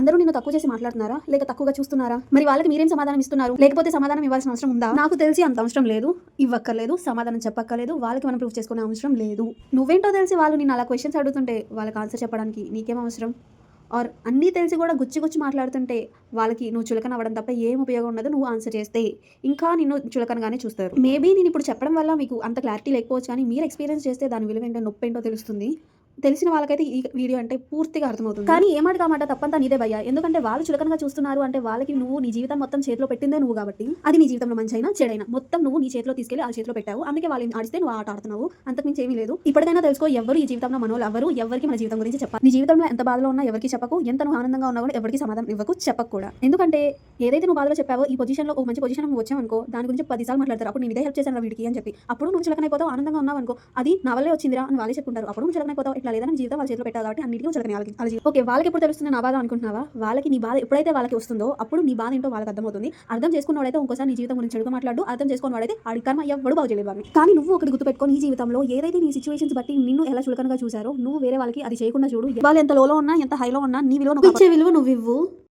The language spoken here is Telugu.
అందరూ నిన్ను తక్కువ చేసి మాట్లాడుతున్నారా, లేక తక్కువగా చూస్తున్నారా? మరి వాళ్ళకి మీరేం సమాధానం ఇస్తున్నారు? లేకపోతే సమాధానం ఇవ్వాల్సిన అవసరం ఉందా? నాకు తెలిసి అంత అవసరం లేదు, ఇవ్వక్కర్లేదు, సమాధానం చెప్పక్కర్లేదు, వాళ్ళకి మనం ప్రూఫ్ చేసుకునే అవసరం లేదు. నువ్వేంటో తెలిసి వాళ్ళు నిన్ను అలా క్వశ్చన్స్ అడుగుతుంటే వాళ్ళకి ఆన్సర్ చెప్పడానికి నీకేం అవసరం? ఆర్ అన్నీ తెలిసి కూడా గుచ్చి మాట్లాడుతుంటే వాళ్ళకి నువ్వు చులకన అవ్వడం తప్ప ఏం ఉపయోగం ఉండదు. నువ్వు ఆన్సర్ చేస్తే ఇంకా నిన్ను చులకనగానే చూస్తారు. మేబీ నేను ఇప్పుడు చెప్పడం వల్ల మీకు అంత క్లారిటీ లేకపోవచ్చు, కానీ మీరు ఎక్స్పీరియన్స్ చేస్తే దాని విలువ ఏంటో, నొప్పి ఏంటో తెలుస్తుంది. తెలిసిన వాళ్ళకైతే ఈ వీడియో అంటే పూర్తిగా అర్థమవుతుంది. కానీ ఏమాట కామాట తప్పంతా నీదే భయ్యా. ఎందుకంటే వాళ్ళు చులకనగా చూస్తున్నారు అంటే వాళ్ళకి నువ్వు నీ జీవితం మొత్తం చేతిలో పెట్టిందే నువ్వు కాబట్టి, అది నీ జీవితంలో మంచైనా చెడైనా మొత్తం నువ్వు నీ చేతిలో తీసుకెళ్లి ఆ చేతిలో పెట్టావు. అందుకే వాళ్ళని ఆడిస్తే నువ్వు ఆట ఆడుతున్నావు. అంతకుమించి ఏమీ లేదు. ఇప్పటికైనా తెలుసుకో, ఎవరు ఈ జీవితంలో మనోళ్ళు ఎవరు ఎవరికి మన జీవితం గురించి చెప్పాలి. నీ జీవితంలో ఎంత బాధలో ఉన్నా ఎవరికి చెప్పకు, ఎంత నువ్వు ఆనందంగా ఉన్నా కూడా ఎవరికి సమాధానం ఇవ్వకు, చెప్పకు కూడా. ఎందుకంటే ఏదైతే నువ్వు బాధలో చెప్పావో ఈ పొజిషన్లో ఒక మంచి పొజిషన్ నువ్వు వచ్చావనుకో, దాని గురించి 10 సార్లు మాట్లాడతారు. అప్పుడు నేను ఇదే హెల్ప్ చేశాను వీడికి అని చెప్పి, అప్పుడు నువ్వు చులకనైపోతావు. ఆనందంగా ఉన్నావు అనుకో, అది నా వల్లే వచ్చిందిరా అని వాళ్ళే చెప్పుకుంటారు. అప్పుడు నువ్వు చులకనైపోతావు. ఇట్లా లేదని జీవితం వాళ్ళ చేతిలో పెట్టావు కాబట్టి అన్నిటికీ చులకనే వాళ్ళకి. ఓకే, వాళ్ళకి ఎప్పుడు తెలుస్తుంది నా బాధ అనుకుంటున్నావా? వాళ్ళకి నీ బాధ ఎప్పుడైతే వాళ్ళకి వస్తుందో అప్పుడు నీ బాధ ఏంటో వాళ్ళకి అర్థమవుతుంది. అర్థం చేసుకున్నవాడైతే ఇంకోసారి నీ జీవితం గురించి చెడుగా మాట్లాడు, అర్థం చేసుకున్న వాడైతే ఆడి కర్మ ఎవ్వడు బాగు చేయలేవు. కానీ నువ్వు ఒకటి గుర్తుపెట్టుకో, నీ జీవితంలో ఏదైతే నీ సిచ్యువేషన్స్ బట్టి నిన్ను ఎలా చులకనగా చూసారో నువ్వు వేరే వాళ్ళకి అది చేయకుండా చూడు. వాళ్ళు ఎంత లోలో ఉన్నా ఎంత హైలో ఉన్నా నీ విలువ నువ్వు ఇచ్చే విలువ నువ్వు ఇవ్వు.